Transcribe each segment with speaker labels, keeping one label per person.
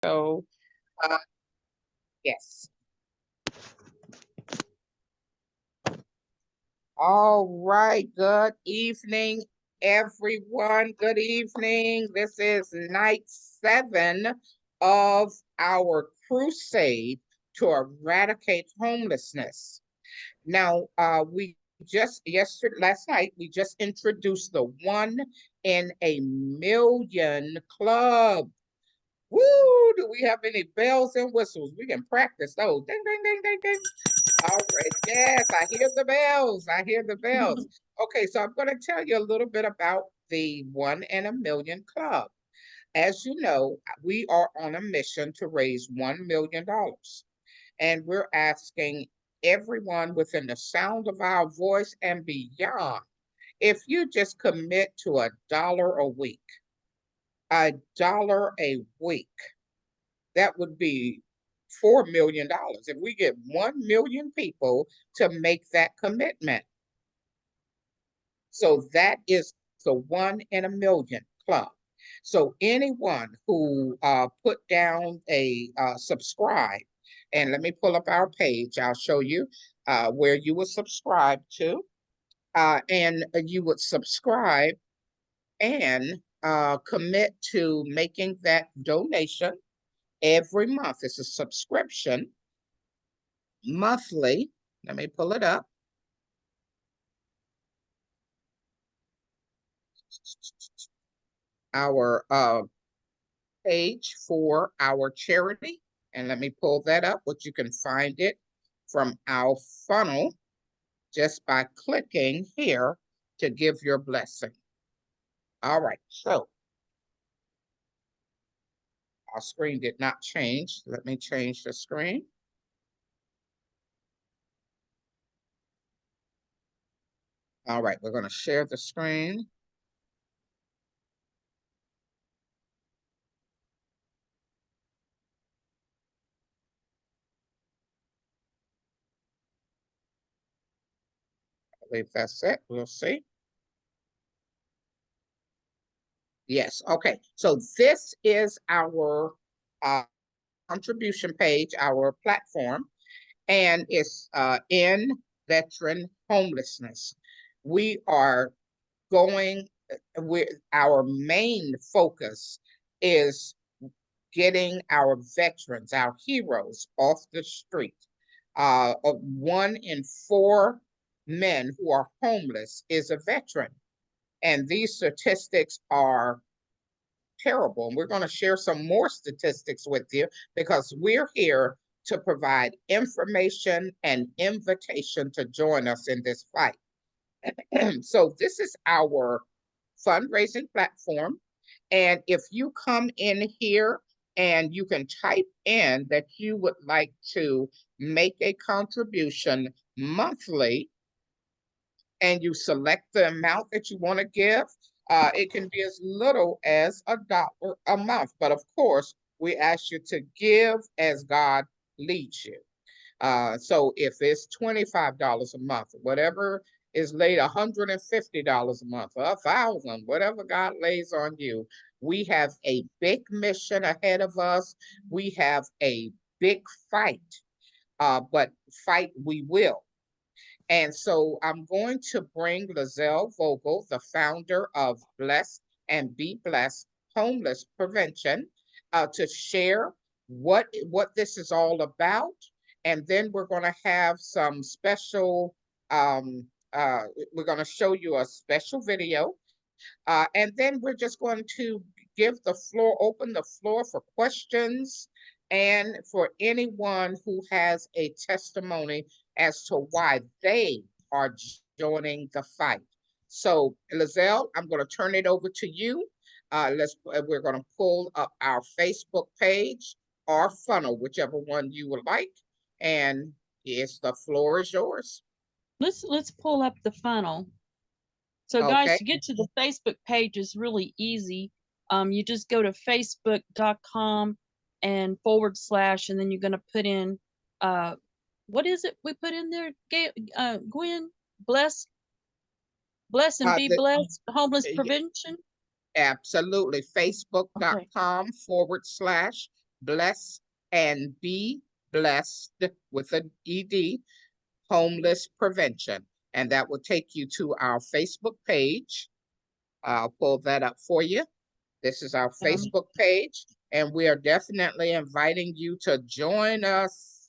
Speaker 1: So, uh, yes. All right. Good evening, everyone. Good evening. This is night 7 of our crusade to eradicate homelessness. Now, we just last night we just introduced the 1 in a Million Club. Woo! Do we have any bells and whistles? We can practice those. Ding, ding, ding, ding, ding. All right. Yes, I hear the bells. I hear the bells. Okay, so I'm going to tell you a little bit about the 1 in a Million Club. As you know, we are on a mission to raise $1 million. And we're asking everyone within the sound of our voice and beyond, if you just commit to a dollar a week, that would be $4 million. If we get 1 million people to make that commitment. So that is the 1 in a Million Club. So anyone who put down a subscribe, and let me pull up our page, I'll show you where you would subscribe to, and you would subscribe and commit to making that donation every month. It's a subscription monthly. Let me pull it up. Our page for our charity. And let me pull that up, which you can find it from our funnel just by clicking here to give your blessing. All right, so our screen did not change. Let me change the screen. All right, we're going to share the screen. I believe that's it. We'll see. Yes, okay. So this is our contribution page, our platform, and it's in veteran homelessness. We are going, our main focus is getting our veterans, our heroes, off the street. 1 in 4 men who are homeless is a veteran. And these statistics are terrible. And we're going to share some more statistics with you because we're here to provide information and invitation to join us in this fight. So this is our fundraising platform. And if you come in here and you can type in that you would like to make a contribution monthly, and you select the amount that you want to give, it can be as little as $1 a month. But of course, we ask you to give as God leads you. So if it's $25 a month, whatever is laid, $150 a month, or 1,000, whatever God lays on you, we have a big mission ahead of us. We have a big fight, but fight we will. And so I'm going to bring Lizelle Vogel, the founder of Bless and Be Blessed Homeless Prevention, to share what this is all about. And then we're going to have some special, we're going to show you a special video. And then we're just going to open the floor for questions and for anyone who has a testimony as to why they are joining the fight. So, Lizelle, I'm going to turn it over to you. We're going to pull up our Facebook page or funnel, whichever one you would like. And yes, the floor is yours.
Speaker 2: Let's pull up the funnel. So guys,
Speaker 1: Okay.
Speaker 2: to get to the Facebook page is really easy. You just go to facebook.com and / and then you're gonna put in what is it we put in there? Gwen, bless and
Speaker 1: Uh,
Speaker 2: be
Speaker 1: the,
Speaker 2: blessed, homeless prevention.
Speaker 1: Absolutely.
Speaker 2: Okay.
Speaker 1: Facebook.com / bless and be blessed with an ED, homeless prevention. And that will take you to our Facebook page. I'll pull that up for you. This is our Facebook page, and we are definitely inviting you to join us.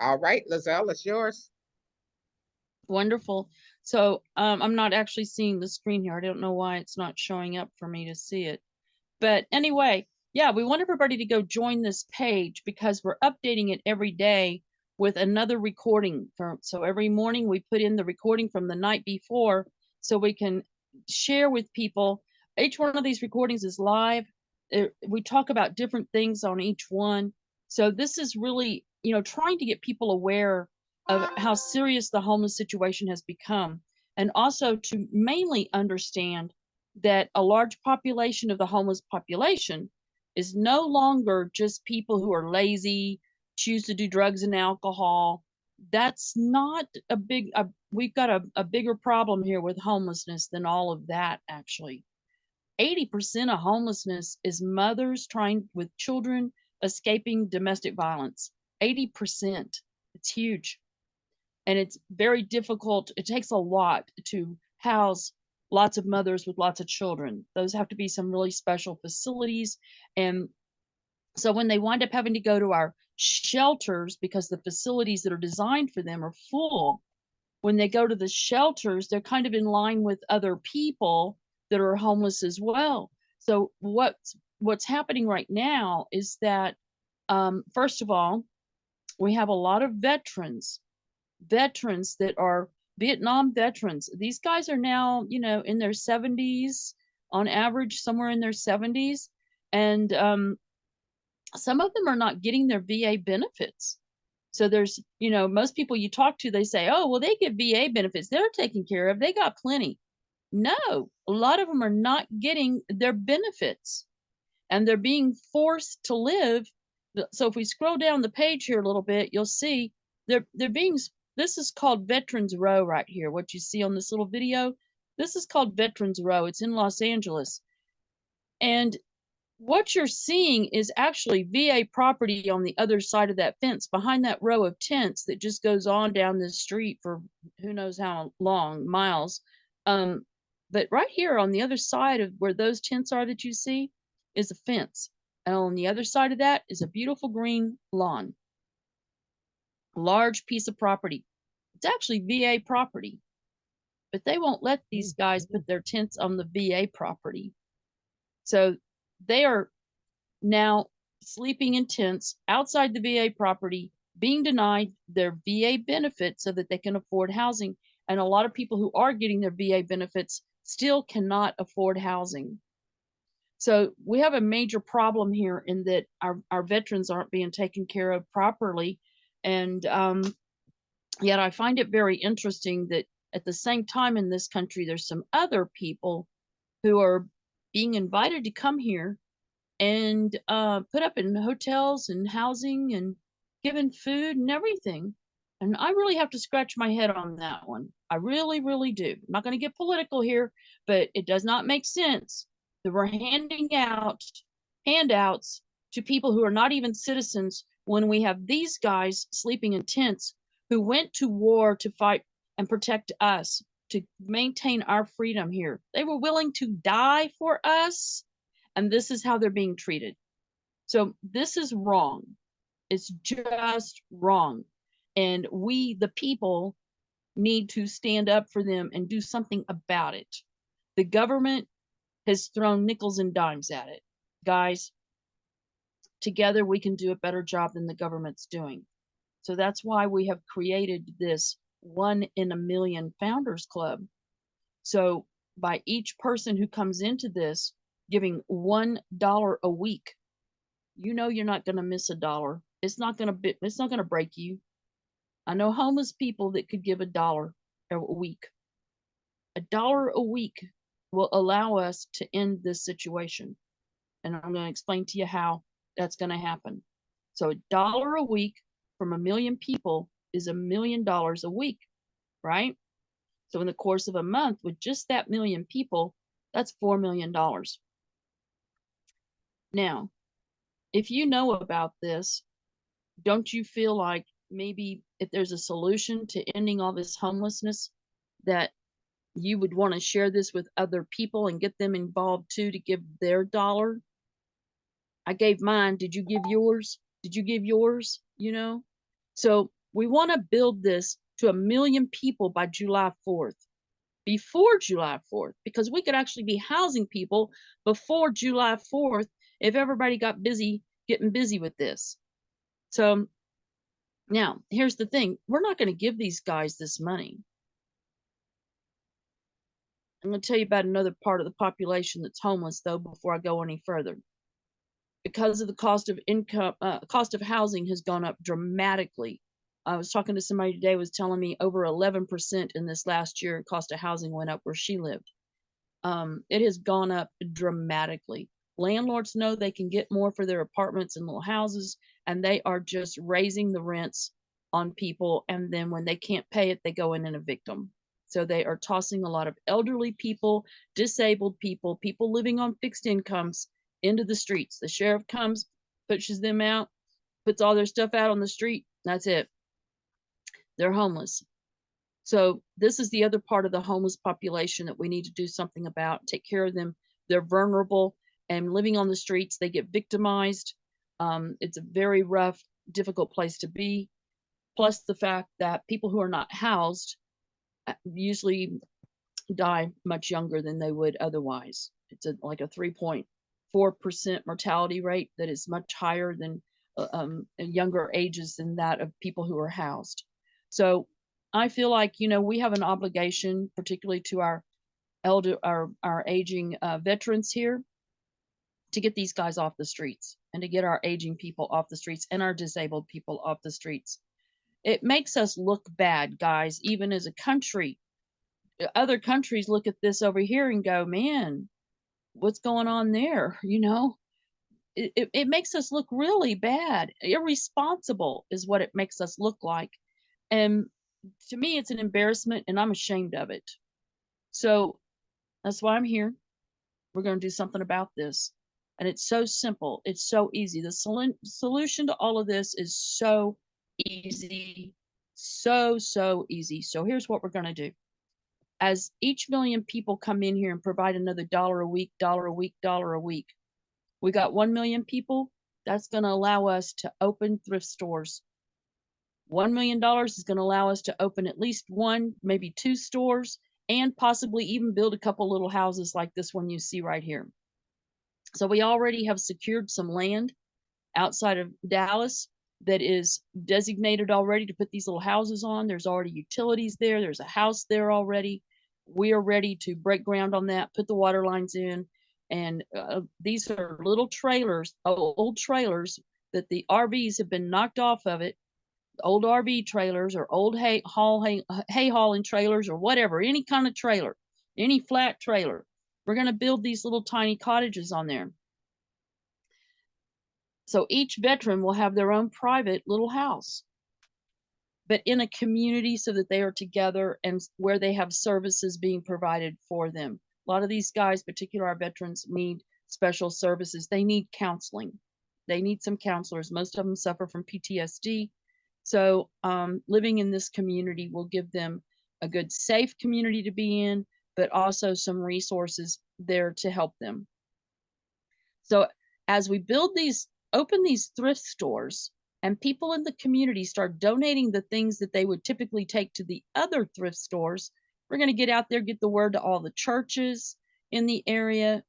Speaker 1: All right, Lizelle, it's yours.
Speaker 2: Wonderful. So I'm not actually seeing the screen here. I don't know why it's not showing up for me to see it. But anyway, yeah, we want everybody to go join this page because we're updating it every day with another recording. So every morning we put in the recording from the night before so we can share with people. Each one of these recordings is live. We talk about different things on each one. So this is really, trying to get people aware of how serious the homeless situation has become, and also to mainly understand that a large population of the homeless population is no longer just people who are lazy, choose to do drugs and alcohol. That's not a big, we've got a bigger problem here with homelessness than all of that, actually. 80% of homelessness is mothers trying with children escaping domestic violence. 80%. It's huge. And it's very difficult. It takes a lot to house lots of mothers with lots of children. Those have to be some really special facilities. And so when they wind up having to go to our shelters because the facilities that are designed for them are full, when they go to the shelters, they're kind of in line with other people that are homeless as well. So what's happening right now is that, first of all, we have a lot of veterans that are Vietnam veterans. These guys are now, in their 70s, on average, somewhere in their 70s. And some of them are not getting their VA benefits. So there's, most people you talk to, they say, oh, well, they get VA benefits. They're taken care of. They got plenty. No, a lot of them are not getting their benefits and they're being forced to live. So if we scroll down the page here a little bit, you'll see they're being, this is called Veterans Row right here. What you see on this little video, this is called Veterans Row. It's in Los Angeles. And what you're seeing is actually VA property on the other side of that fence, behind that row of tents that just goes on down the street for who knows how long, miles. But right here on the other side of where those tents are that you see is a fence. And on the other side of that is a beautiful green lawn, a large piece of property. It's actually VA property, but they won't let these guys put their tents on the VA property. So they are now sleeping in tents outside the VA property, being denied their VA benefits so that they can afford housing. And a lot of people who are getting their VA benefits still cannot afford housing. So we have a major problem here in that our veterans aren't being taken care of properly. And yet I find it very interesting that at the same time in this country, there's some other people who are being invited to come here and put up in hotels and housing and given food and everything. And I really have to scratch my head on that one. I really, really do. I'm not going to get political here, but it does not make sense that we're handing out handouts to people who are not even citizens when we have these guys sleeping in tents who went to war to fight and protect us, to maintain our freedom here. They were willing to die for us, and this is how they're being treated. So this is wrong. It's just wrong. And we, the people, need to stand up for them and do something about it. The government has thrown nickels and dimes at it. Guys, together we can do a better job than the government's doing. So that's why we have created this 1 in a million Founders Club. So by each person who comes into this giving $1 a week, you're not going to miss a dollar. It's not going to break you. I know homeless people that could give $1 a week. $1 a week will allow us to end this situation. And I'm going to explain to you how that's going to happen. So $1 a week from a million people is $1 million a week, right? So in the course of a month, with just that million people, that's $4 million. Now, if you know about this, don't you feel like maybe if there's a solution to ending all this homelessness, that you would want to share this with other people and get them involved too to give their dollar? I gave mine. Did you give yours? Did you give yours? You know? So we want to build this to 1 million people by July 4th, before July 4th, because we could actually be housing people before July 4th if everybody got busy getting busy with this. So now here's the thing, we're not going to give these guys this money. I'm going to tell you about another part of the population that's homeless, though, before I go any further. Because of the cost of income, cost of housing has gone up dramatically. I was talking to somebody today, was telling me over 11% in this last year, cost of housing went up where she lived. It has gone up dramatically. Landlords know they can get more for their apartments and little houses, and they are just raising the rents on people. And then when they can't pay it, they go in and evict them. So they are tossing a lot of elderly people, disabled people, people living on fixed incomes into the streets. The sheriff comes, pushes them out, puts all their stuff out on the street. That's it. They're homeless. So this is the other part of the homeless population that we need to do something about, take care of them. They're vulnerable and living on the streets. They get victimized. It's a very rough, difficult place to be. Plus the fact that people who are not housed usually die much younger than they would otherwise. It's like a 3.4% mortality rate that is much higher than younger ages than that of people who are housed. So I feel like, we have an obligation, particularly to our aging veterans here, to get these guys off the streets and to get our aging people off the streets and our disabled people off the streets. It makes us look bad, guys, even as a country. Other countries look at this over here and go, man, what's going on there? It makes us look really bad. Irresponsible is what it makes us look like. And to me, it's an embarrassment, and I'm ashamed of it. So that's why I'm here. We're going to do something about this. And it's so simple. It's so easy. The solution to all of this is so easy. So easy. So here's what we're going to do. As each 1 million people come in here and provide another dollar a week, dollar a week, dollar a week, we got 1 million people. That's going to allow us to open thrift stores. $1 million is going to allow us to open at least one, maybe two stores, and possibly even build a couple little houses like this one you see right here. So we already have secured some land outside of Dallas that is designated already to put these little houses on. There's already utilities there. There's a house there already. We are ready to break ground on that, put the water lines in. And these are little trailers, old trailers that the RVs have been knocked off of it. Old RV trailers or old hay hauling trailers or whatever, any kind of trailer, any flat trailer. We're going to build these little tiny cottages on there. So each veteran will have their own private little house, but in a community so that they are together and where they have services being provided for them. A lot of these guys, particularly our veterans, need special services. They need counseling. They need some counselors. Most of them suffer from PTSD. So living in this community will give them a good, safe community to be in, but also some resources there to help them. So as we open these thrift stores, and people in the community start donating the things that they would typically take to the other thrift stores, we're going to get out there, get the word to all the churches in the area,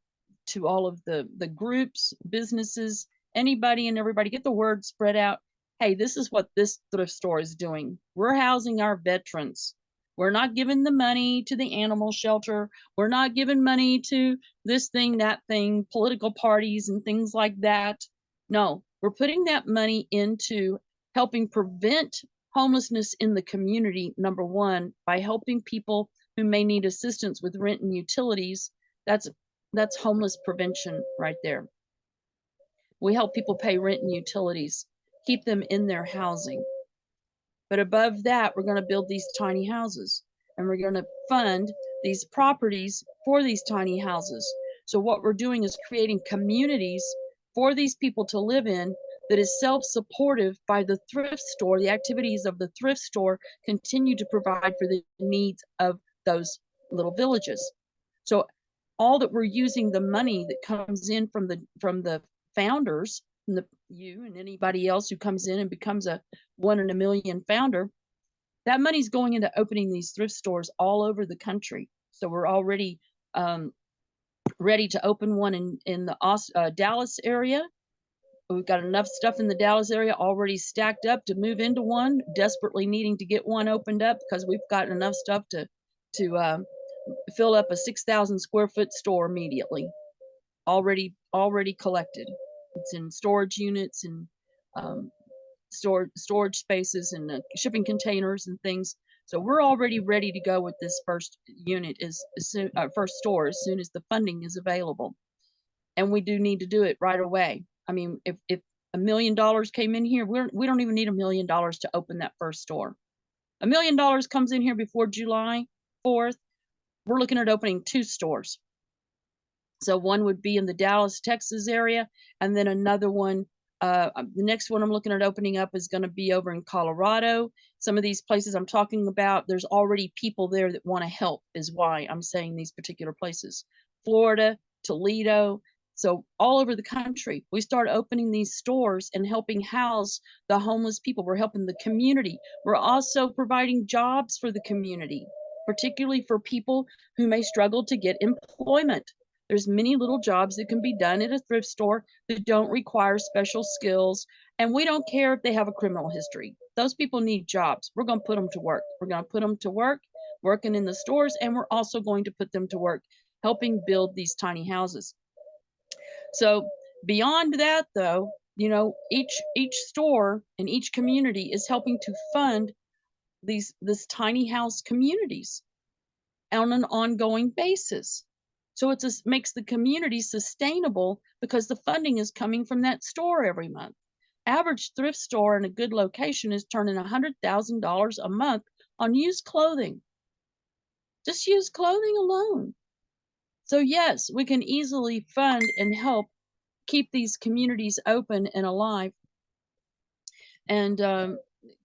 Speaker 2: to all of the groups, businesses, anybody and everybody, get the word spread out. Hey, this is what this thrift store is doing. We're housing our veterans. We're not giving the money to the animal shelter. We're not giving money to this thing, that thing, political parties and things like that. No, we're putting that money into helping prevent homelessness in the community, number one, by helping people who may need assistance with rent and utilities. That's homeless prevention right there. We help people pay rent and utilities, keep them in their housing. But above that, we're going to build these tiny houses, and we're going to fund these properties for these tiny houses. So what we're doing is creating communities for these people to live in that is self-supportive by the thrift store. The activities of the thrift store continue to provide for the needs of those little villages. So all that we're using the money that comes in from the founders, and you and anybody else who comes in and becomes a 1 in a million founder, that money's going into opening these thrift stores all over the country. So we're already ready to open one in the Dallas area. We've got enough stuff in the Dallas area already stacked up to move into one, desperately needing to get one opened up because we've got enough stuff to fill up a 6,000 square foot store immediately. Already collected. It's in storage units and storage spaces and shipping containers and things. So we're already ready to go with this first unit first store as soon as the funding is available. And we do need to do it right away. I mean, if $1 million came in here, we don't even need $1 million to open that first store. $1 million comes in here before July 4th. We're looking at opening 2 stores. So one would be in the Dallas, Texas area, and then another one. The next one I'm looking at opening up is going to be over in Colorado. Some of these places I'm talking about, there's already people there that want to help, is why I'm saying these particular places. Florida, Toledo, so all over the country, we start opening these stores and helping house the homeless people. We're helping the community. We're also providing jobs for the community, particularly for people who may struggle to get employment. There's many little jobs that can be done at a thrift store that don't require special skills. And we don't care if they have a criminal history. Those people need jobs. We're going to put them to work. We're going to put them to work working in the stores. And we're also going to put them to work helping build these tiny houses. So beyond that, though, you know, each store and each community is helping to fund this tiny house communities on an ongoing basis. So it just makes the community sustainable because the funding is coming from that store every month. Average thrift store in a good location is turning $100,000 a month on used clothing. Just used clothing alone. So yes, we can easily fund and help keep these communities open and alive and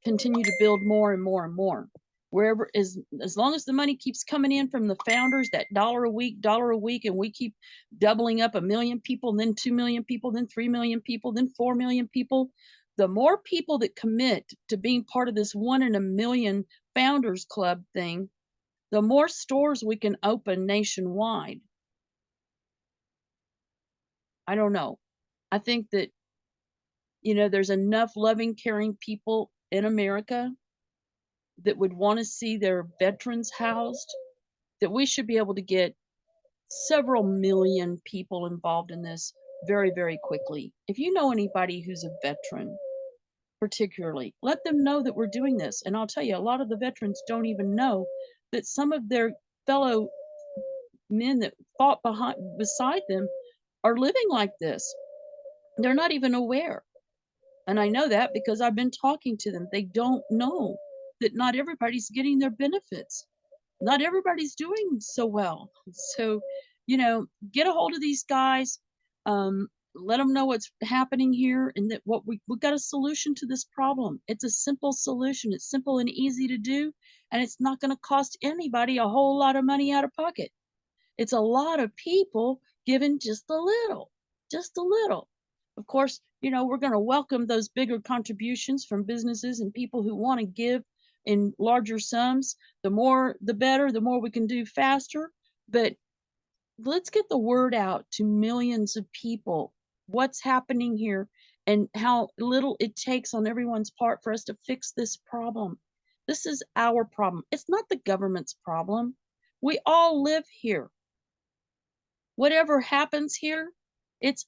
Speaker 2: continue to build more and more and more. Wherever as long as the money keeps coming in from the founders, that dollar a week, and we keep doubling up 1 million people, then 2 million people, then 3 million people, then 4 million people. The more people that commit to being part of this 1 in a million founders club thing, the more stores we can open nationwide. I don't know. I think that, you know, there's enough loving, caring people in America that would want to see their veterans housed, that we should be able to get several million people involved in this very, very quickly. If you know anybody who's a veteran, particularly, let them know that we're doing this. And I'll tell you, a lot of the veterans don't even know that some of their fellow men that fought beside them are living like this. They're not even aware. And I know that because I've been talking to them. They don't know that not everybody's getting their benefits. Not everybody's doing so well. So, you know, get a hold of these guys, let them know what's happening here and that we've got a solution to this problem. It's a simple solution. It's simple and easy to do, and it's not going to cost anybody a whole lot of money out of pocket. It's a lot of people giving just a little, just a little. Of course, you know, we're going to welcome those bigger contributions from businesses and people who want to give in larger sums. The more, the better, the more we can do faster. But let's get the word out to millions of people what's happening here and how little it takes on everyone's part for us to fix this problem. This is our problem. It's not the government's problem. We all live here. Whatever happens here, it's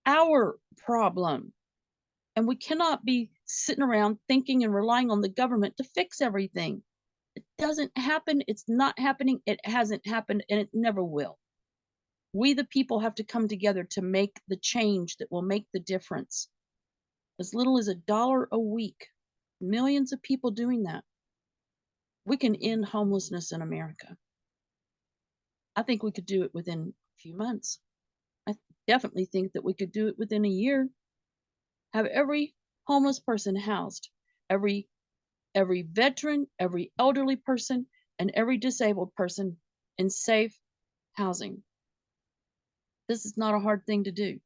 Speaker 2: our problem. And we cannot be sitting around thinking and relying on the government to fix everything. It doesn't happen. It's not happening. It hasn't happened, and it never will. We, the people, have to come together to make the change that will make the difference. As little as $1 a week, millions of people doing that. We can end homelessness in America. I think we could do it within a few months. definitely think that we could do it within a year. Have every homeless person housed, every every veteran, every elderly person, and every disabled person in safe housing. This is not a hard thing to do,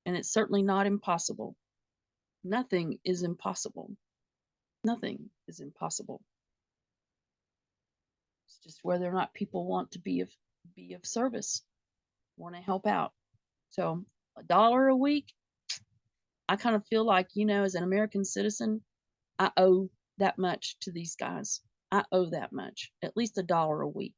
Speaker 2: and it's certainly not impossible. Nothing is impossible. Nothing is impossible. It's just whether or not people want to be of service, want to help out. So $1 a week, I kind of feel like, as an American citizen, I owe that much to these guys. I owe that much, at least $1 a week.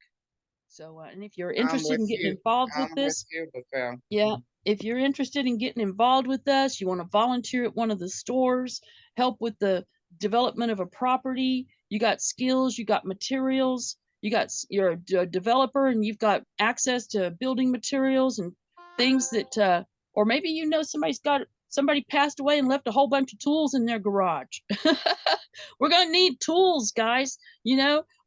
Speaker 2: So, and if you're
Speaker 1: I'm
Speaker 2: interested
Speaker 1: with
Speaker 2: in getting
Speaker 1: you.
Speaker 2: involved with
Speaker 1: I'm with
Speaker 2: this,
Speaker 1: you, Lizelle.
Speaker 2: yeah, if you're interested in getting involved with us, you want to volunteer at one of the stores, help with the development of a property, you got skills, you got materials, you're a developer and you've got access to building materials and things that, or maybe somebody passed away and left a whole bunch of tools in their garage. We're gonna need tools, guys.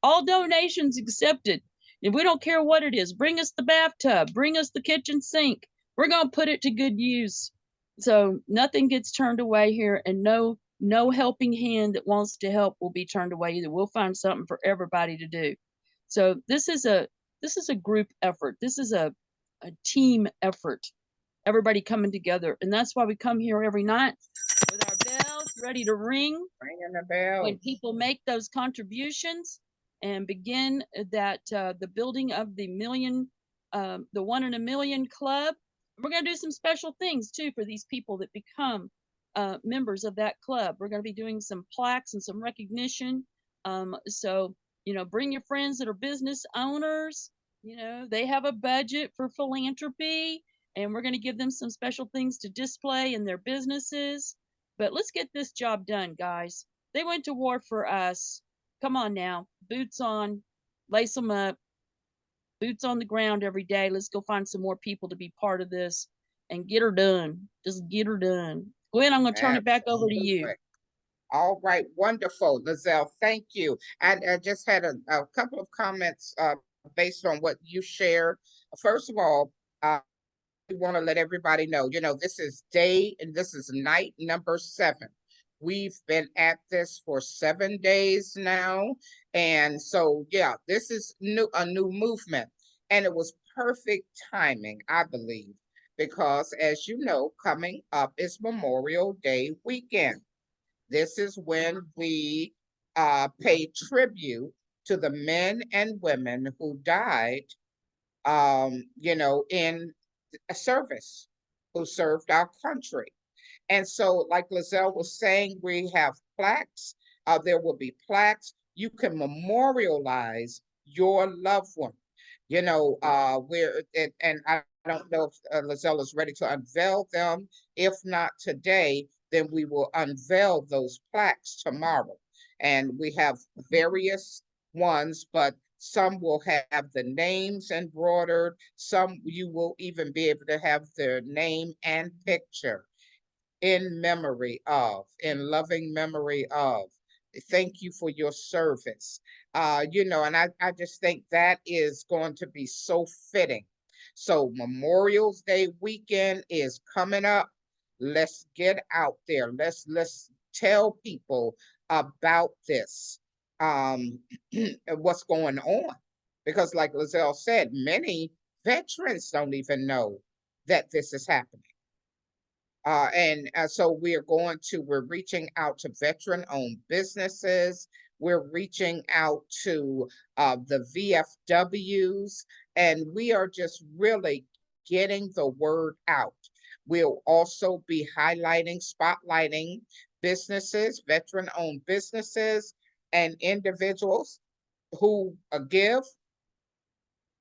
Speaker 2: All donations accepted. And we don't care what it is. Bring us the bathtub, bring us the kitchen sink. We're going to put it to good use. So nothing gets turned away here, and no helping hand that wants to help will be turned away either. We'll find something for everybody to do. So this is a group effort. This is a team effort. Everybody coming together. And that's why we come here every night with our bells ready to ring
Speaker 1: Ringing the
Speaker 2: when
Speaker 1: bells.
Speaker 2: people make those contributions and begin the building of the 1 in a million club. We're going to do some special things too for these people that become members of that club. We're going to be doing some plaques and some recognition. So bring your friends that are business owners. They have a budget for philanthropy, and we're going to give them some special things to display in their businesses. But let's get this job done, guys. They went to war for us. Come on now. Boots on. Lace them up. Boots on the ground every day. Let's go find some more people to be part of this and get her done. Just get her done. Gwen, I'm going to turn it back over to you.
Speaker 1: Absolutely. All right, wonderful, Lizelle. Thank you. I just had a couple of comments based on what you shared. First of all, we want to let everybody know, this is day and this is night number 7. We've been at this for 7 days now. And so, yeah, this is a new movement. And it was perfect timing, I believe, because as you know, coming up is Memorial Day weekend. This is when we pay tribute to the men and women who died, in a service, who served our country. And so, like Lizelle was saying, we have plaques. There will be plaques. You can memorialize your loved one. And I don't know if Lizelle is ready to unveil them. If not today, then we will unveil those plaques tomorrow. And we have various ones, but some will have the names embroidered. Some you will even be able to have their name and picture in memory of, in loving memory of. Thank you for your service. And I just think that is going to be so fitting. So Memorial Day weekend is coming up. Let's get out there. Let's tell people about this, what's going on. Because like Lizelle said, many veterans don't even know that this is happening. And so we're reaching out to veteran owned businesses. We're reaching out to the VFWs, and we are just really getting the word out. We'll also be spotlighting businesses, veteran owned businesses, and individuals who give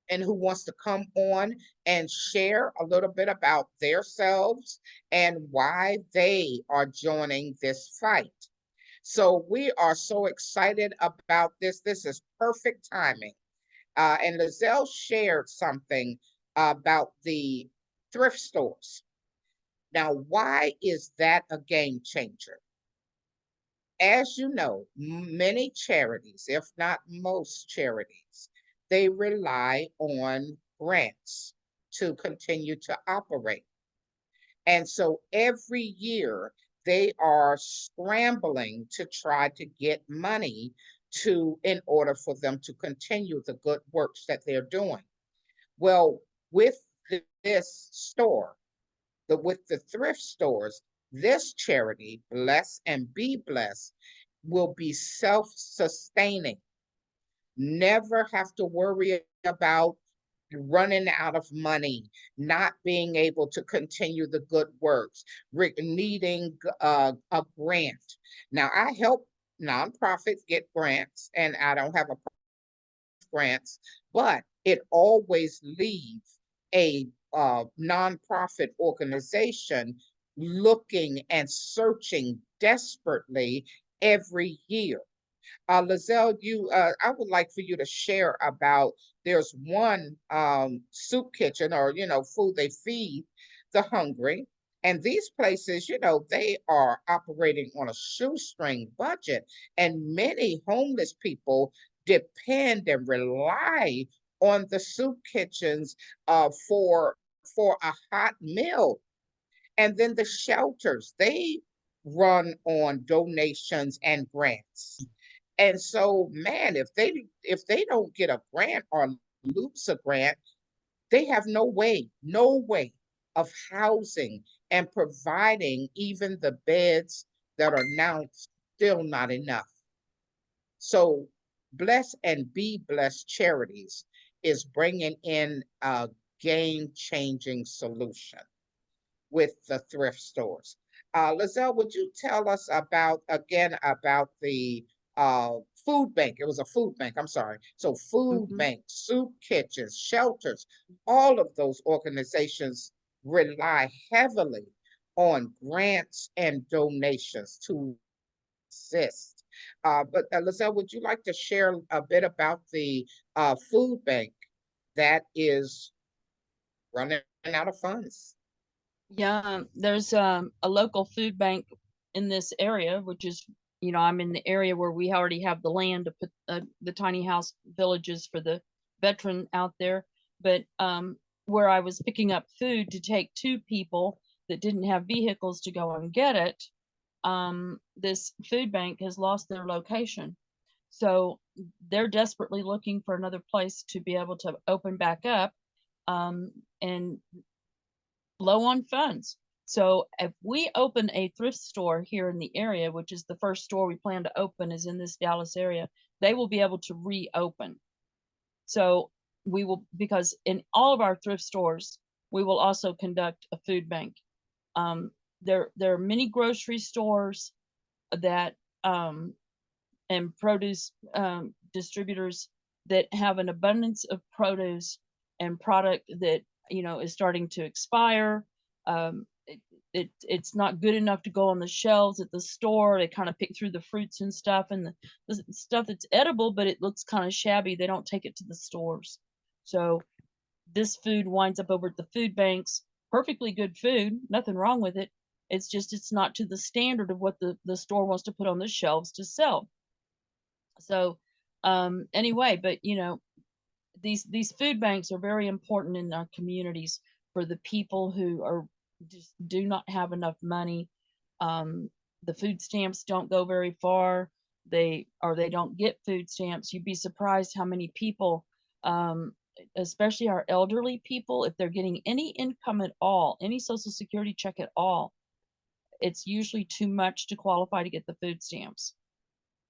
Speaker 1: and who wants to come on and share a little bit about themselves and why they are joining this fight. So we are so excited about this. This is perfect timing. And Lizelle shared something about the thrift stores. Now, why is that a game changer? As you know, many charities, if not most charities, they rely on grants to continue to operate. And so every year they are scrambling to try to get money in order for them to continue the good works that they're doing. Well, with this store, with the thrift stores, this charity, Bless and Be Blessed, will be self-sustaining. Never have to worry about running out of money, not being able to continue the good works, needing a grant. Now, I help nonprofits get grants, and I don't have a grants, but it always leaves a nonprofit organization looking and searching desperately every year. Lizelle, I would like for you to share about there's one soup kitchen or food they feed the hungry. And these places, they are operating on a shoestring budget, and many homeless people depend and rely on the soup kitchens for a hot meal. And then the shelters, they run on donations and grants. And so, man, if they don't get a grant or lose a grant, they have no way of housing and providing even the beds that are now still not enough. So, Bless and Be Blessed Charities is bringing in a game-changing solution with the thrift stores. Lizelle, would you tell us about the food bank? It was a food bank, I'm sorry. So food
Speaker 2: Mm-hmm.
Speaker 1: bank, soup kitchens, shelters, all of those organizations rely heavily on grants and donations to exist. But Lizelle, would you like to share a bit about the food bank that is running out of funds?
Speaker 2: Yeah, there's a local food bank in this area, which is, I'm in the area where we already have the land to put the tiny house villages for the veteran out there. But where I was picking up food to take to people that didn't have vehicles to go and get it, this food bank has lost their location. So they're desperately looking for another place to be able to open back up. And low on funds. So if we open a thrift store here in the area, which is the first store we plan to open is in this Dallas area, they will be able to reopen. So we will, because in all of our thrift stores, we will also conduct a food bank. There are many grocery stores that and produce distributors that have an abundance of produce and product that is starting to expire. It's not good enough to go on the shelves at the store. They kind of pick through the fruits and stuff, and the stuff that's edible, but it looks kind of shabby. They don't take it to the stores. So this food winds up over at the food banks. Perfectly good food, nothing wrong with it. It's just it's not to the standard of what the store wants to put on the shelves to sell. So anyway, but these food banks are very important in our communities for the people who are just do not have enough money. The food stamps don't go very far. They don't get food stamps. You'd be surprised how many people, especially our elderly people, if they're getting any income at all, any social security check at all, it's usually too much to qualify to get the food stamps.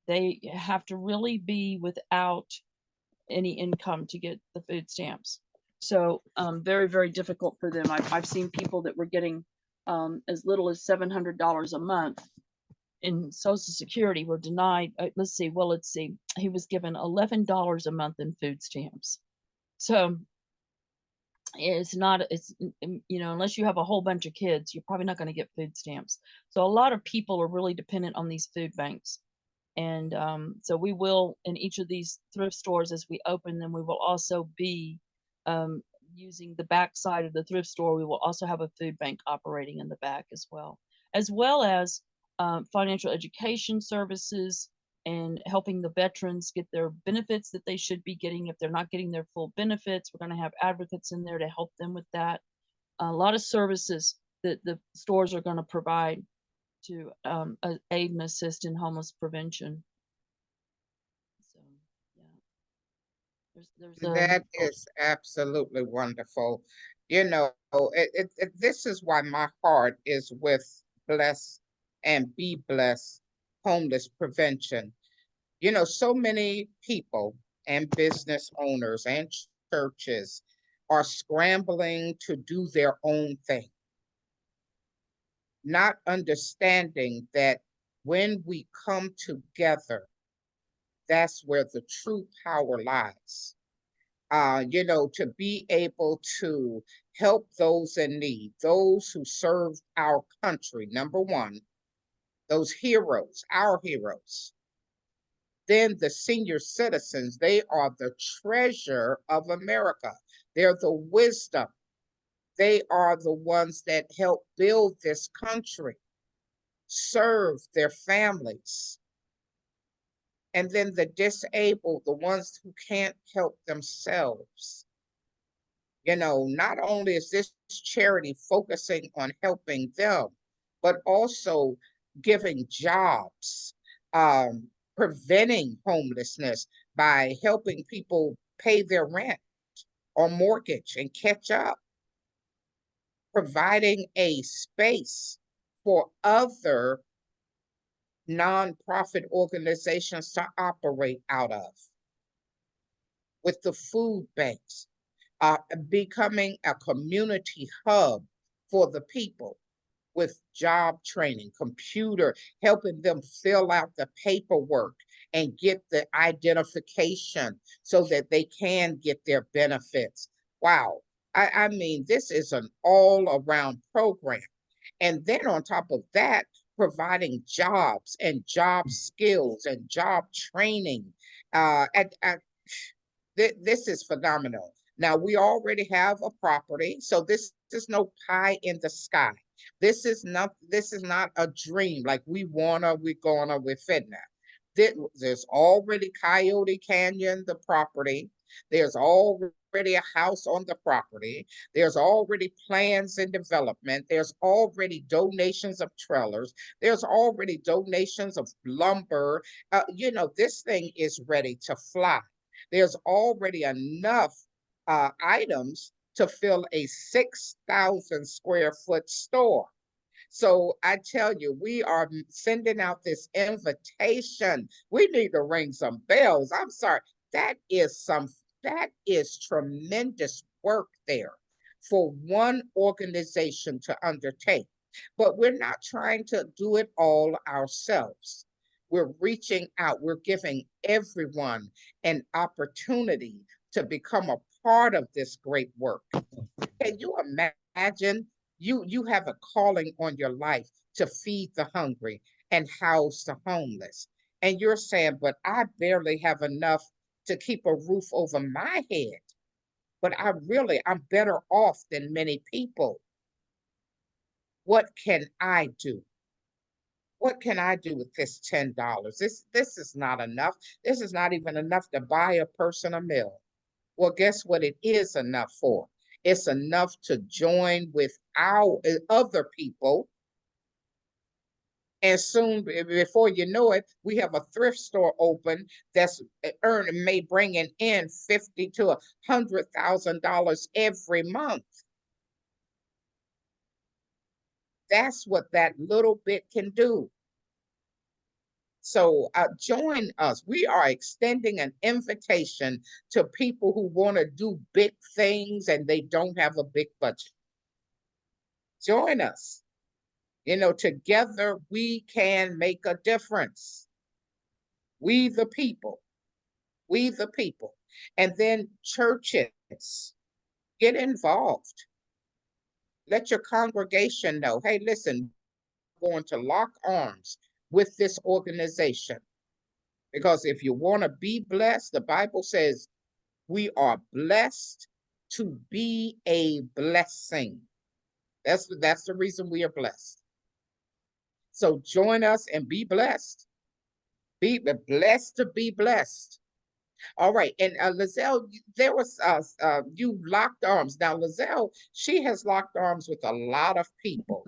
Speaker 2: They have to really be without any income to get the food stamps. So very, very difficult for them. I've seen people that were getting as little as $700 a month in Social Security were denied. Let's see. He was given $11 a month in food stamps. So it's not, unless you have a whole bunch of kids, you're probably not going to get food stamps. So a lot of people are really dependent on these food banks. And so we will, in each of these thrift stores, as we open them, we will also be using the back side of the thrift store. We will also have a food bank operating in the back as well as financial education services and helping the veterans get their benefits that they should be getting if they're not getting their full benefits. We're going to have advocates in there to help them with that. A lot of services that the stores are going to provide to aid and assist in homeless prevention. So, yeah, there's
Speaker 1: That is absolutely wonderful. You know, this is why my heart is with Bless and Be Blessed homeless prevention. You know, so many people and business owners and churches are scrambling to do their own thing, not understanding that when we come together, that's where the true power lies. You know, to be able to help those in need, those who served our country, number one, those heroes, our heroes. Then the senior citizens, they are the treasure of America. They're the wisdom. They are the ones that help build this country, serve their families. And then the disabled, the ones who can't help themselves. You know, not only is this charity focusing on helping them, but also giving jobs, preventing homelessness by helping people pay their rent or mortgage and catch up, providing a space for other nonprofit organizations to operate out of, with the food banks, becoming a community hub for the people with job training, computer, helping them fill out the paperwork and get the identification so that they can get their benefits. Wow. I mean, this is an all around program. And then on top of that, providing jobs and job skills and job training. This is phenomenal. Now, we already have a property, so this is no pie in the sky. This is not a dream like we're gonna, we're fitting that. There's already Coyote Canyon, the property. There's already a house on the property. There's already plans in development. There's already donations of trailers. There's already donations of lumber. You know, this thing is ready to fly. There's already enough items to fill a 6,000 square foot store. So I tell you, we are sending out this invitation. We need to ring some bells. I'm sorry. That is some, that is tremendous work there for one organization to undertake. But we're not trying to do it all ourselves. We're reaching out. We're giving everyone an opportunity to become a part of this great work. Can you imagine? You have a calling on your life to feed the hungry and house the homeless. And you're saying, but I barely have enough to keep a roof over my head. But I'm better off than many people. What can I do? What can I do with this $10? This is not enough. This is not even enough to buy a person a meal. Well, guess what it is enough for? It's enough to join with our other people. And soon, before you know it, we have a thrift store open that's earning, may bringing in 50 to $100,000 every month. That's what that little bit can do. So join us. We are extending an invitation to people who want to do big things and they don't have a big budget. Join us. You know, together we can make a difference. We the people, we the people. And then churches, get involved. Let your congregation know, hey, listen, we're going to lock arms with this organization. Because if you want to be blessed, the Bible says we are blessed to be a blessing. That's the reason we are blessed. So join us and be blessed. Be blessed to be blessed. All right, and Lizelle, there was you locked arms. Now, Lizelle, she has locked arms with a lot of people.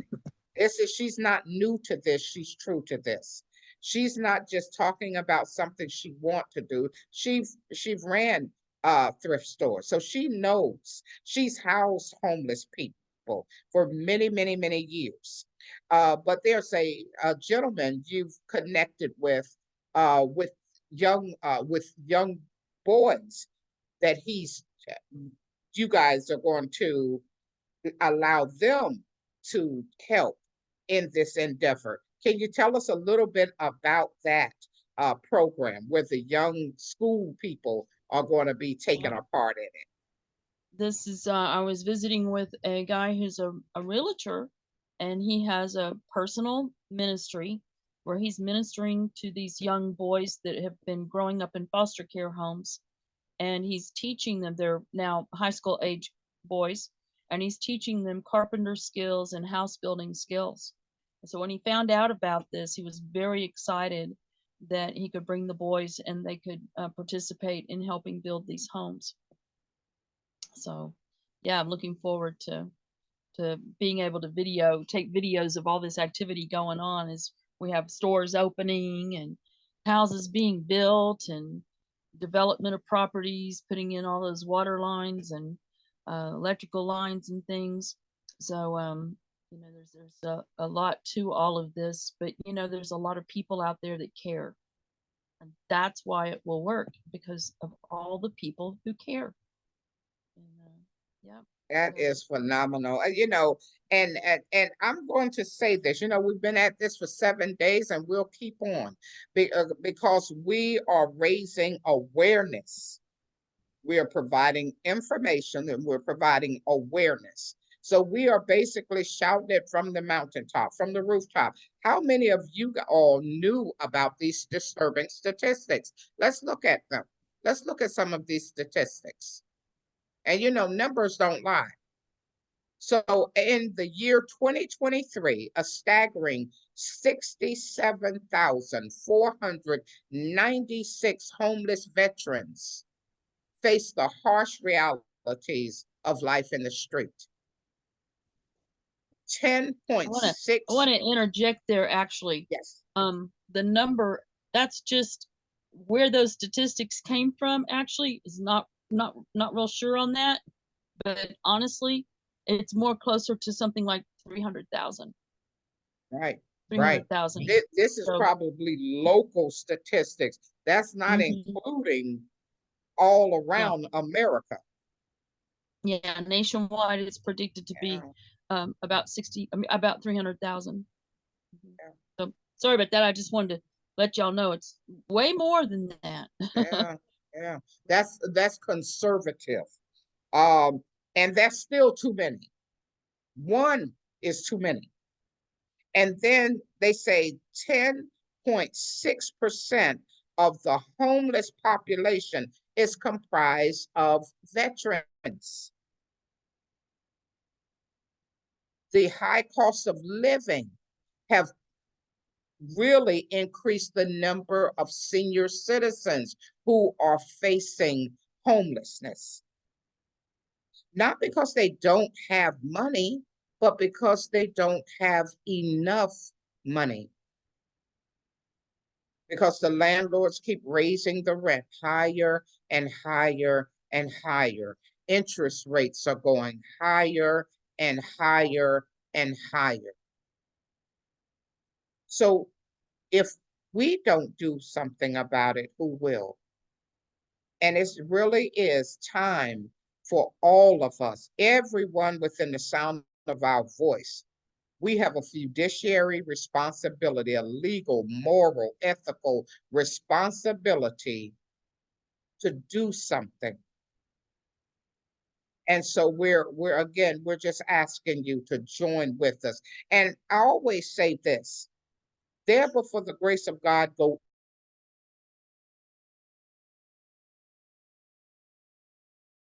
Speaker 1: She's not new to this. She's true to this. She's not just talking about something she want to do. She ran thrift stores, so she knows. She's housed homeless people for many, many, many years. But there's a gentleman you've connected with young boys that you guys are going to allow them to help in this endeavor. Can you tell us a little bit about that program where the young school people are going to be taking a part in it?
Speaker 2: This is I was visiting with a guy who's a realtor, and he has a personal ministry where he's ministering to these young boys that have been growing up in foster care homes, and he's teaching them. They're now high school age boys, and he's teaching them carpenter skills and house building skills. So when he found out about this, he was very excited that he could bring the boys and they could participate in helping build these homes. So yeah, I'm looking forward to being able to take videos of all this activity going on as we have stores opening and houses being built and development of properties, putting in all those water lines and electrical lines and things. So there's a lot to all of this, but there's a lot of people out there that care, and that's why it will work, because of all the people who care. And yeah.
Speaker 1: That is phenomenal. And I'm going to say this. We've been at this for 7 days, and we'll keep on because we are raising awareness. We are providing information and we're providing awareness. So we are basically shouting it from the mountaintop, from the rooftop. How many of you all knew about these disturbing statistics? Let's look at them. Let's look at some of these statistics. And numbers don't lie. So in the year 2023, a staggering 67,496 homeless veterans face the harsh realities of life in the street. 10.6.
Speaker 2: I want to interject there, actually.
Speaker 1: Yes.
Speaker 2: The number, that's just where those statistics came from, actually, is not real sure on that. But honestly, it's more closer to something like 300,000.
Speaker 1: Right.
Speaker 2: 300,000.
Speaker 1: This is probably local statistics. That's not including all around America.
Speaker 2: Yeah, nationwide, it's predicted to be about 300,000. Yeah. So sorry about that. I just wanted to let y'all know it's way more than that.
Speaker 1: Yeah. That's conservative. And that's still too many. One is too many. And then they say 10.6% of the homeless population is comprised of veterans. The high cost of living have really increased the number of senior citizens who are facing homelessness. Not because they don't have money, but because they don't have enough money. Because the landlords keep raising the rent higher and higher and higher. Interest rates are going higher and higher and higher. So if we don't do something about it, who will? And it really is time for all of us, everyone within the sound of our voice. We have a fiduciary responsibility, a legal, moral, ethical responsibility to do something. And so we're just asking you to join with us. And I always say this, therefore, for the grace of God, go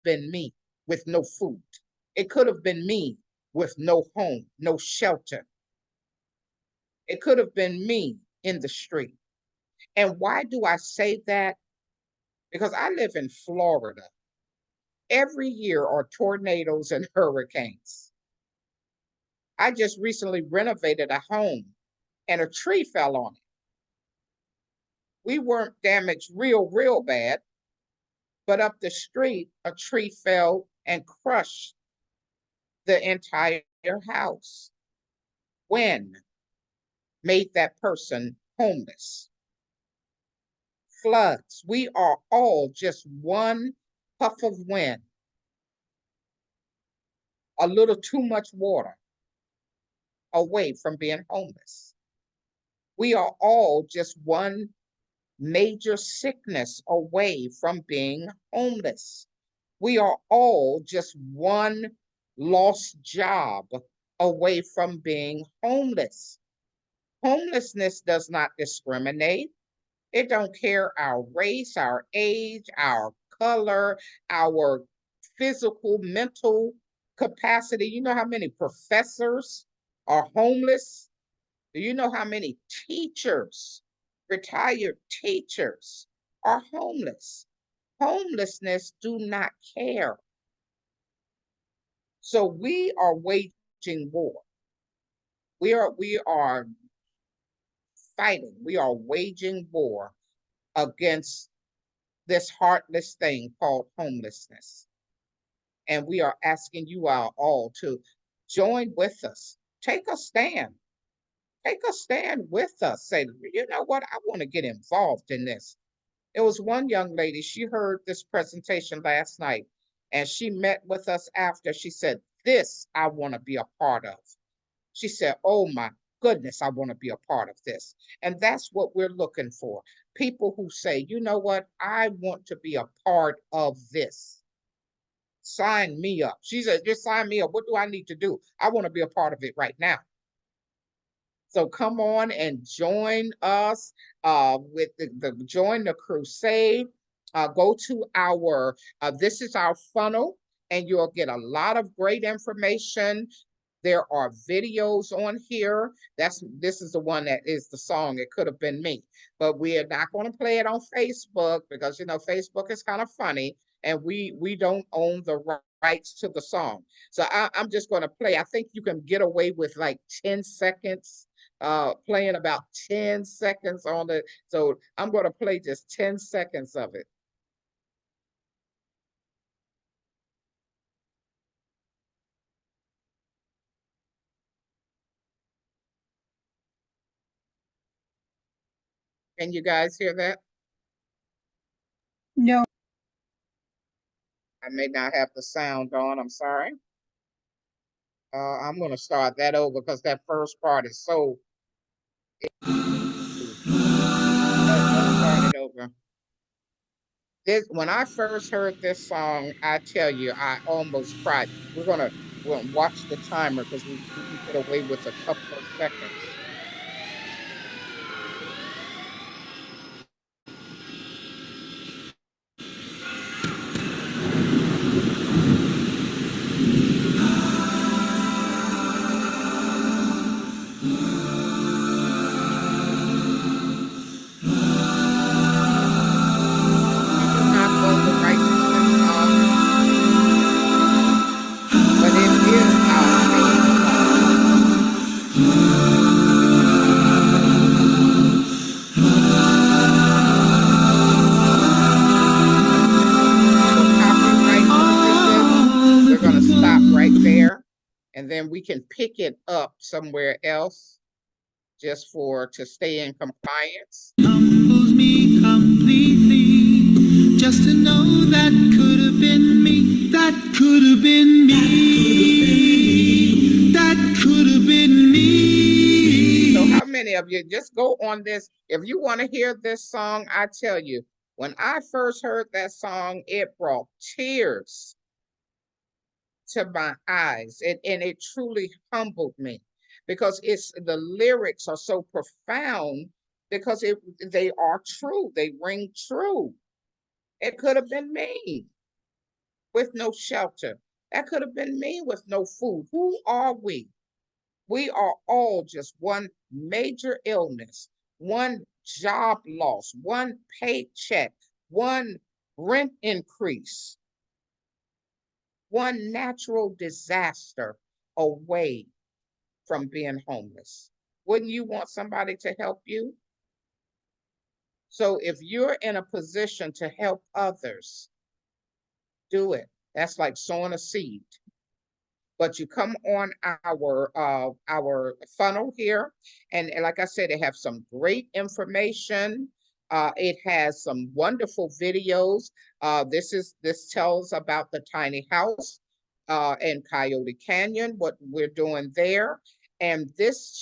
Speaker 1: been me with no food. It could have been me with no home, no shelter. It could have been me in the street. And why do I say that? Because I live in Florida. Every year are tornadoes and hurricanes. I just recently renovated a home and a tree fell on it. We weren't damaged real bad, but up the street, a tree fell and crushed the entire house. When made that person homeless? Floods. We are all just one puff of wind, a little too much water away from being homeless. We are all just one major sickness away from being homeless. We are all just one lost job away from being homeless. Homelessness does not discriminate. It don't care our race, our age, our color, our physical, mental capacity. You know how many professors are homeless? Do you know how many teachers, retired teachers, are homeless? Homelessness do not care. So we are waging war. We are fighting. We are waging war against this heartless thing called homelessness. And we are asking you all to join with us. Take a stand. Take a stand with us. Say, you know what? I want to get involved in this. It was one young lady, she heard this presentation last night and she met with us after. She said, this I want to be a part of. She said, oh my goodness, I want to be a part of this. And that's what we're looking for. People who say, you know what, I want to be a part of this. Sign me up. She said, just sign me up. What do I need to do? I want to be a part of it right now. So come on and join us with the join the crusade. Go to our this is our funnel, and you'll get a lot of great information. There are videos on here. This is the one that is the song. It could have been me, but we are not going to play it on Facebook because you know Facebook is kind of funny, and we don't own the rights to the song. So I'm just going to play. I think you can get away with like 10 seconds playing about 10 seconds on it. So I'm going to play just 10 seconds of it. Can you guys hear that?
Speaker 3: No.
Speaker 1: I may not have the sound on. I'm sorry. I'm going to start that over because that first part is so. Let's start it over. When I first heard this song, I tell you, I almost cried. We're gonna watch the timer because we can get away with a couple of seconds. We do not own the rights to this song, but it is our main song. For copyright purposes, we're gonna stop right there, and then we can pick it up somewhere else just for to stay in compliance.
Speaker 4: Humbles me completely just to know that could have been me. That could have been me. That could have been me.
Speaker 1: So how many of you just go on this? If you want to hear this song, I tell you, when I first heard that song, it brought tears to my eyes. And it truly humbled me because it's the lyrics are so profound because they are true. They ring true. It could have been me with no shelter. That could have been me with no food. Who are we? We are all just one major illness, one job loss, one paycheck, one rent increase, one natural disaster away from being homeless. Wouldn't you want somebody to help you? So if you're in a position to help others, do it. That's like sowing a seed. But you come on our funnel here, and like I said, it have some great information. It has some wonderful videos. This tells about the tiny house in Coyote Canyon, what we're doing there, and this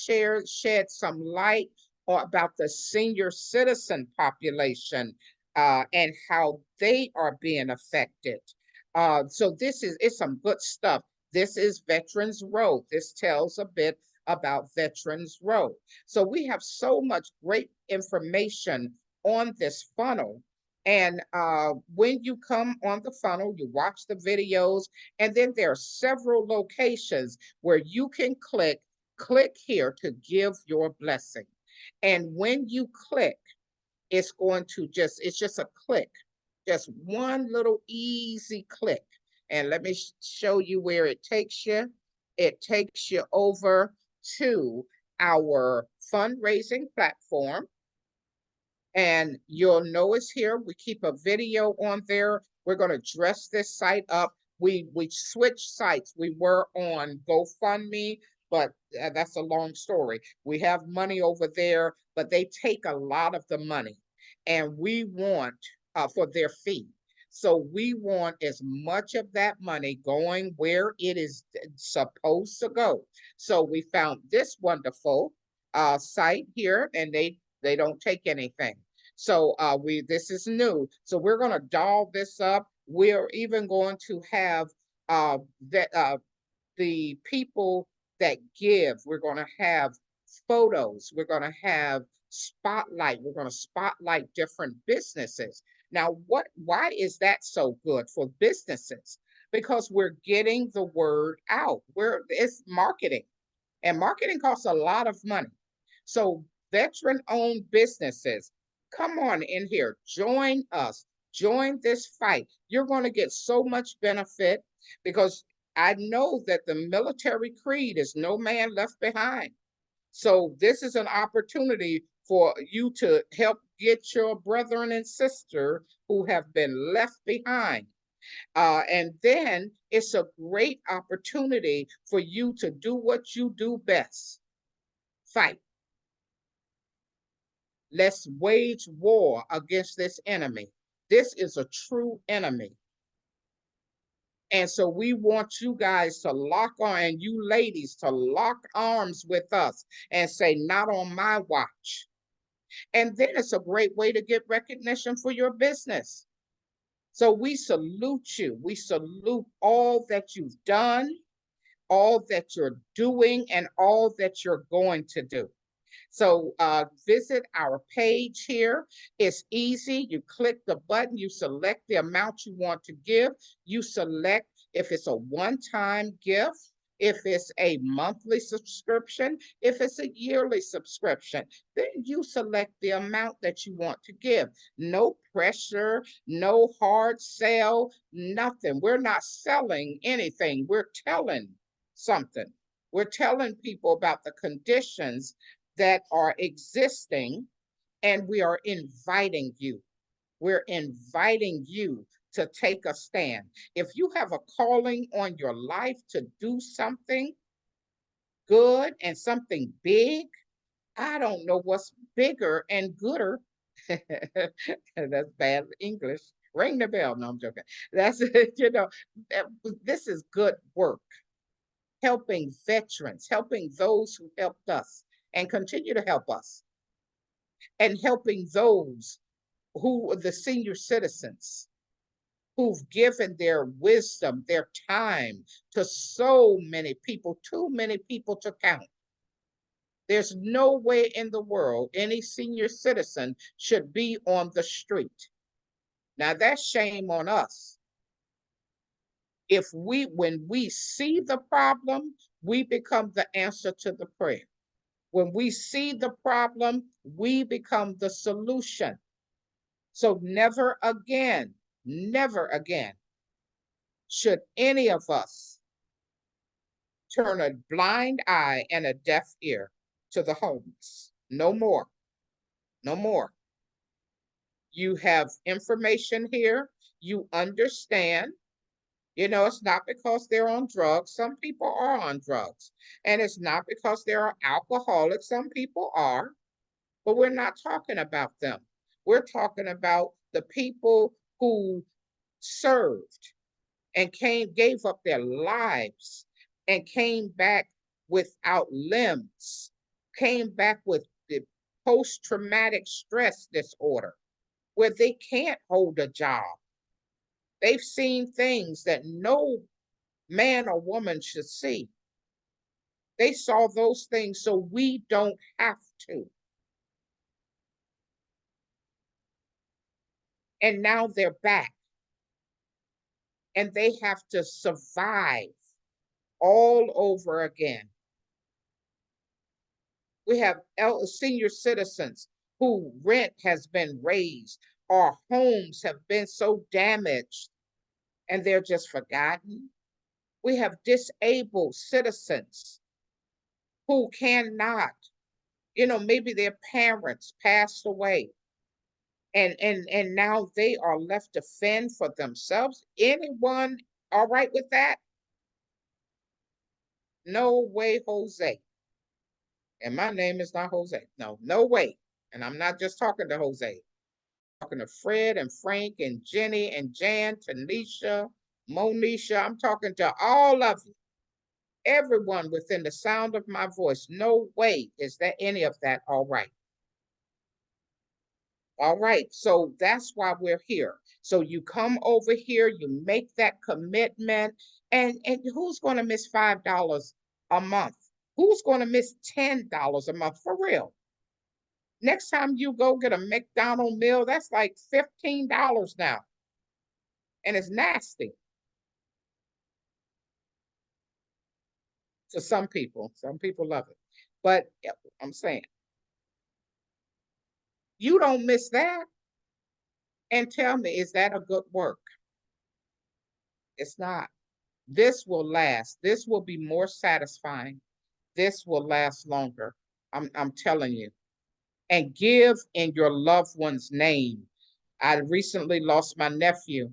Speaker 1: shed some light about the senior citizen population and how they are being affected. So it's some good stuff. This is Veterans Road. This tells a bit about Veterans Road. So we have so much great information on this funnel. And when you come on the funnel, you watch the videos, and then there are several locations where you can click here to give your blessing. And when you click, it's just a click, just one little easy click. And let me show you where it takes you. It takes you over to our fundraising platform. And you'll notice here, we keep a video on there. We're going to dress this site up. We switched sites. We were on GoFundMe, but that's a long story. We have money over there, but they take a lot of the money, and we want for their fee. So we want as much of that money going where it is supposed to go. So we found this wonderful site here, and they don't take anything. So this is new. So we're going to doll this up. We're even going to have the people that give. We're going to have photos. We're going to have spotlight. We're going to spotlight different businesses. Now, why is that so good for businesses? Because we're getting the word out. It's marketing, and marketing costs a lot of money. So veteran-owned businesses, come on in here, join us, join this fight. You're going to get so much benefit because I know that the military creed is no man left behind. So this is an opportunity for you to help get your brethren and sister who have been left behind. And then it's a great opportunity for you to do what you do best, fight. Let's wage war against this enemy. This is a true enemy. And so we want you guys to lock on, and you ladies to lock arms with us and say, not on my watch. And then it's a great way to get recognition for your business. So we salute you. We salute all that you've done, all that you're doing, and all that you're going to do. So visit our page here. It's easy. You click the button, you select the amount you want to give. You select if it's a one-time gift, if it's a monthly subscription, if it's a yearly subscription. Then you select the amount that you want to give. No pressure, no hard sell, nothing. We're not selling anything. We're telling something. We're telling people about the conditions that are existing, and we are inviting you. We're inviting you to take a stand. If you have a calling on your life to do something good and something big, I don't know what's bigger and gooder. That's bad English. Ring the bell. No, I'm joking. That's, this is good work. Helping veterans, helping those who helped us and continue to help us, and helping those who are the senior citizens who've given their wisdom, their time to so many people, too many people to count. There's no way in the world any senior citizen should be on the street. Now that's shame on us. When we see the problem, we become the answer to the prayer. When we see the problem, we become the solution. So never again, never again should any of us turn a blind eye and a deaf ear to the homeless. No more, no more. You have information here, you understand. You know, it's not because they're on drugs. Some people are on drugs. And it's not because they're alcoholics. Some people are, but we're not talking about them. We're talking about the people who served and gave up their lives and came back without limbs, came back with the post-traumatic stress disorder, where they can't hold a job. They've seen things that no man or woman should see. They saw those things so we don't have to. And now they're back and they have to survive all over again. We have senior citizens who rent has been raised, or homes have been so damaged and they're just forgotten. We have disabled citizens who cannot, maybe their parents passed away and now they are left to fend for themselves. Anyone all right with that? No way, Jose. And my name is not Jose. No, no way. And I'm not just talking to Jose. I'm talking to Fred and Frank and Jenny and Jan, Tanisha, Monisha. I'm talking to all of you. Everyone within the sound of my voice. No way is there any of that all right. All right, so that's why we're here. So you come over here, you make that commitment, and who's going to miss $5 a month? Who's going to miss $10 a month for real? Next time you go get a McDonald's meal, that's like $15 now, and it's nasty to some people. Some people love it, but I'm saying you don't miss that. And tell me, is that a good work? It's not. This will last. This will be more satisfying. This will last longer. I'm telling you. And give in your loved one's name. I recently lost my nephew,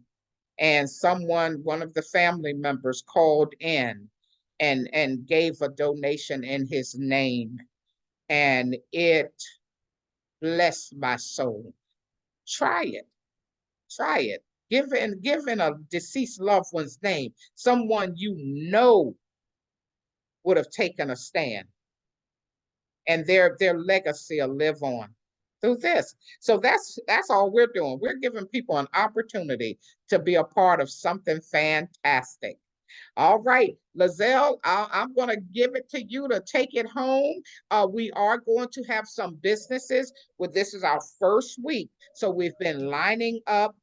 Speaker 1: and one of the family members called in and gave a donation in his name. And it blessed my soul. Try it. Try it. Give in a deceased loved one's name, someone you know would have taken a stand, and their legacy will live on through this. So that's all we're doing. We're giving people an opportunity to be a part of something fantastic. All right, Lizelle, I'm going to give it to you to take it home. We are going to have some businesses. This is our first week. So we've been lining up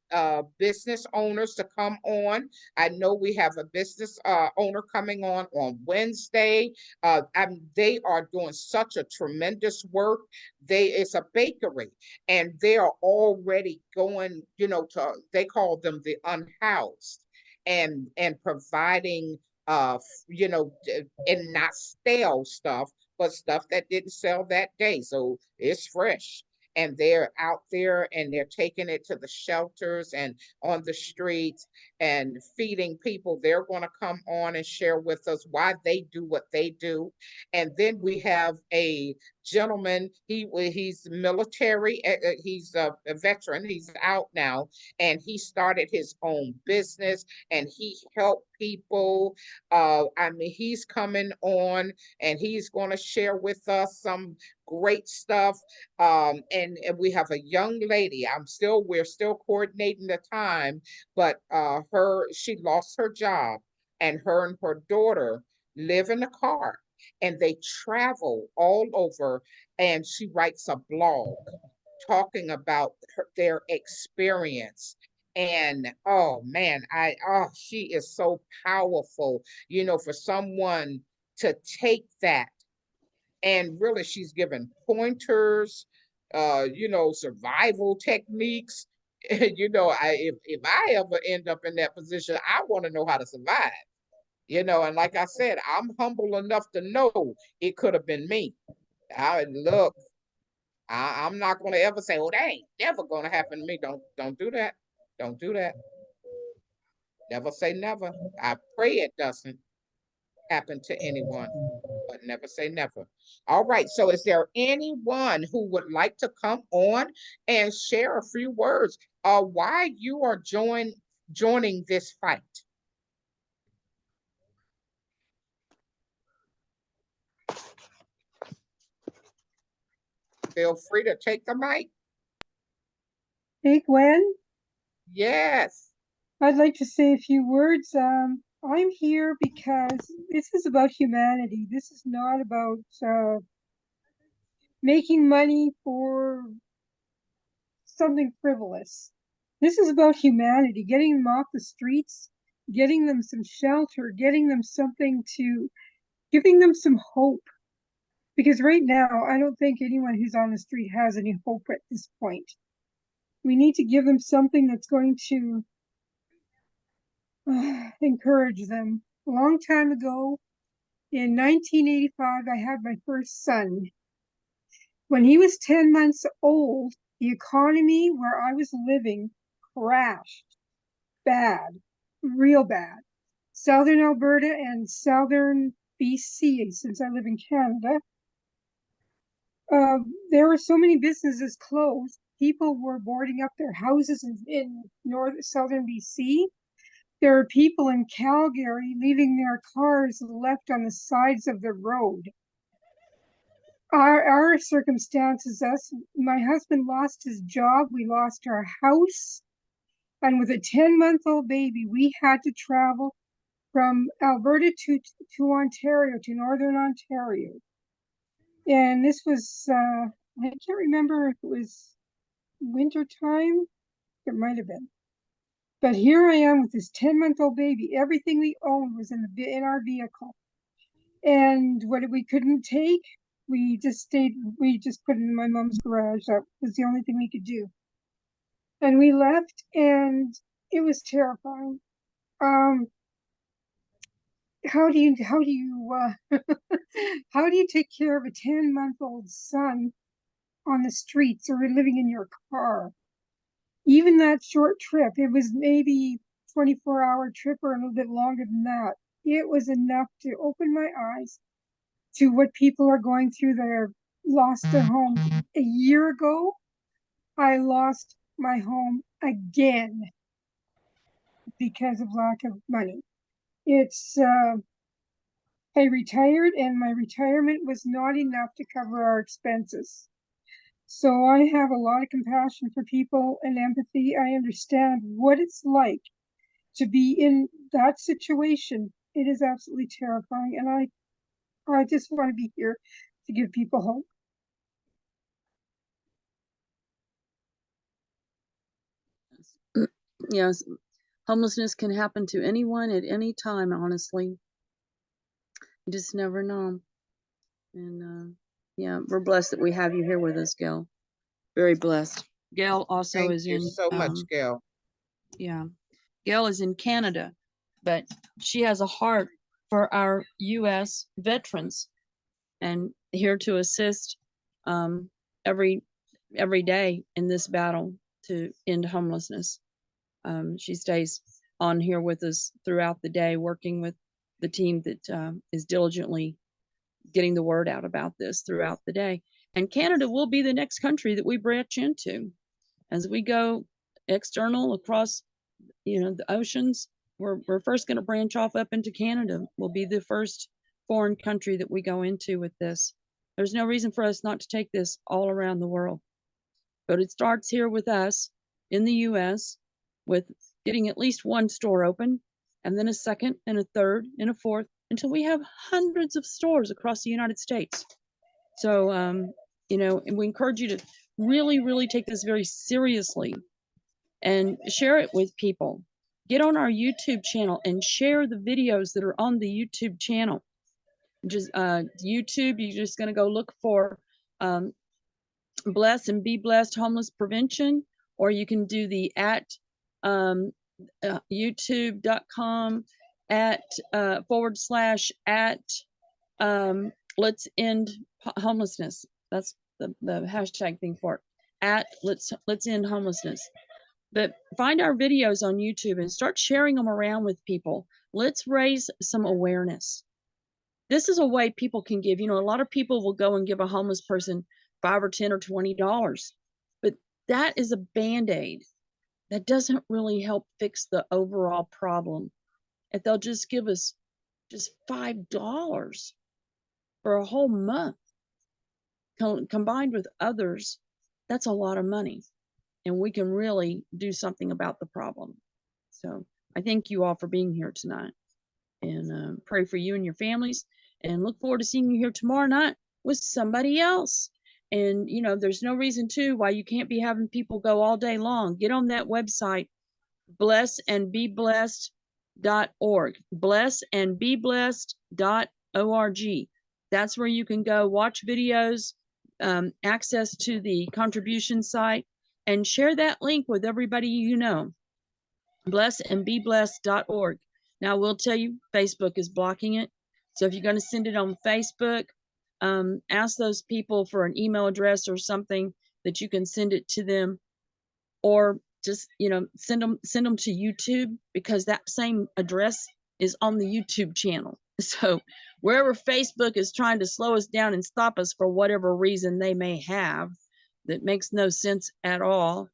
Speaker 1: business owners to come on. I know we have a business owner coming on Wednesday. They are doing such a tremendous work. It's a bakery, and they are already going, they call them the unhoused, and providing and not stale stuff, but stuff that didn't sell that day, so it's fresh. And they're out there and they're taking it to the shelters and on the streets and feeding people. They're going to come on and share with us why they do what they do. And then we have a gentleman. He's military. He's a veteran. He's out now, and he started his own business and he helped people. He's coming on and he's going to share with us some great stuff. And we have a young lady. We're still coordinating the time, but she lost her job, and her daughter live in a car, and they travel all over, and she writes a blog talking about their experience. And oh man, she is so powerful, for someone to take that And really she's given pointers, survival techniques. If I ever end up in that position, I want to know how to survive. And like I said, I'm humble enough to know it could have been me. Look, I'm not going to ever say, "Oh, that ain't never going to happen to me." Don't do that. Don't do that. Never say never. I pray it doesn't happen to anyone, but never say never. All right. So, is there anyone who would like to come on and share a few words why you are joining this fight? Feel free to take the mic.
Speaker 3: Hey, Gwen,
Speaker 1: Yes.
Speaker 3: I'd like to say a few words. I'm here because this is about humanity. This is not about making money for something frivolous. This is about humanity, getting them off the streets, getting them some shelter, getting them something to, giving them some hope. Because right now, I don't think anyone who's on the street has any hope at this point. We need to give them something that's going to encourage them. A long time ago, in 1985, I had my first son. When he was 10 months old, the economy where I was living crashed bad, real bad. Southern Alberta and southern BC, since I live in Canada, there were so many businesses closed. People were boarding up their houses in southern BC. There are people in Calgary leaving their cars left on the sides of the road. Our circumstances, my husband lost his job, we lost our house, and with a 10-month-old baby, we had to travel from Alberta to Ontario, to Northern Ontario. And this was, I can't remember if it was winter time. It might have been. But here I am with this 10-month-old baby. Everything we owned was in our vehicle. And what we couldn't take, we just put it in my mom's garage. That was the only thing we could do. And we left, and it was terrifying. How do you how do you take care of a 10-month-old son on the streets or living in your car? Even that short trip, it was maybe 24-hour trip or a little bit longer than that. It was enough to open my eyes to what people are going through that have lost their homes. A year ago, I lost my home again because of lack of money. I retired, and my retirement was not enough to cover our expenses. So I have a lot of compassion for people and empathy. I understand what it's like to be in that situation. It is absolutely terrifying, and I just want to be here to give people hope.
Speaker 2: Yes, homelessness can happen to anyone at any time, honestly. You just never know. And yeah, we're blessed that we have you here with us, Gail. Very blessed. Gail also
Speaker 1: Thank
Speaker 2: is
Speaker 1: you
Speaker 2: in
Speaker 1: so much, Gail.
Speaker 2: yeah. Gail is in Canada, but she has a heart for our US veterans and here to assist every day in this battle to end homelessness. She stays on here with us throughout the day, working with the team that is diligently getting the word out about this throughout the day. And Canada will be the next country that we branch into as we go external across, the oceans. We're first going to branch off up into Canada. We'll be the first foreign country that we go into with this. There's no reason for us not to take this all around the world. But it starts here with us in the US with getting at least one store open, and then a second and a third and a fourth, until we have hundreds of stores across the United States. So, and we encourage you to really, really take this very seriously and share it with people. Get on our YouTube channel and share the videos that are on the YouTube channel. Just YouTube, you're just going to go look for um, Bless and Be Blessed Homeless Prevention, or you can do the at youtube.com at / at let's end homelessness. That's the hashtag thing for it. At let's end homelessness. But find our videos on YouTube and start sharing them around with people. Let's raise some awareness. This is a way people can give. A lot of people will go and give a homeless person $5 or $10 or $20, but that is a band-aid. That doesn't really help fix the overall problem. If they'll just give us just $5 for a whole month, combined with others, that's a lot of money. And we can really do something about the problem. So I thank you all for being here tonight, and pray for you and your families, and look forward to seeing you here tomorrow night with somebody else. And there's no reason why you can't be having people go all day long. Get on that website, blessandbeblessed.org, blessandbeblessed.org. That's where you can go watch videos, access to the contribution site, and share that link with everybody you know. blessandbeblessed.org. Now, I will tell you, Facebook is blocking it. So if you're going to send it on Facebook, ask those people for an email address or something that you can send it to them, or just send them to YouTube, because that same address is on the YouTube channel. So wherever Facebook is trying to slow us down and stop us for whatever reason they may have that makes no sense at all,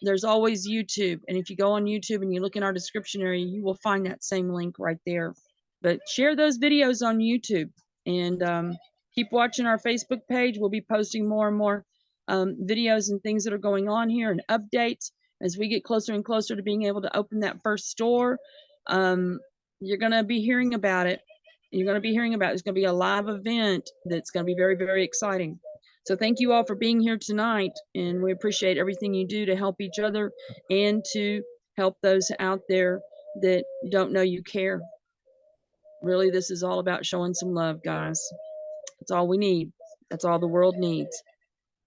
Speaker 2: there's always YouTube. And if you go on YouTube and you look in our description area, you will find that same link right there. But share those videos on YouTube, and keep watching our Facebook page. We'll be posting more and more videos and things that are going on here, and updates as we get closer and closer to being able to open that first store. You're going to be hearing about it. It's going to be a live event that's going to be very, very exciting. So thank you all for being here tonight, and we appreciate everything you do to help each other and to help those out there that don't know you care. Really, this is all about showing some love, guys. That's all we need. That's all the world needs.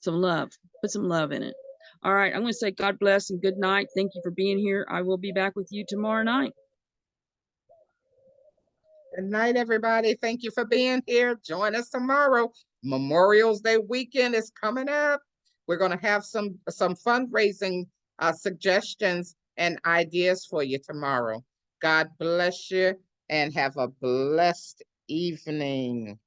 Speaker 2: Some love. Put some love in it. All right, I'm going to say God bless and good night. Thank you for being here. I will be back with you tomorrow night.
Speaker 1: Good night, everybody. Thank you for being here. Join us tomorrow. Memorial Day weekend is coming up. We're going to have some fundraising suggestions and ideas for you tomorrow. God bless you and have a blessed evening.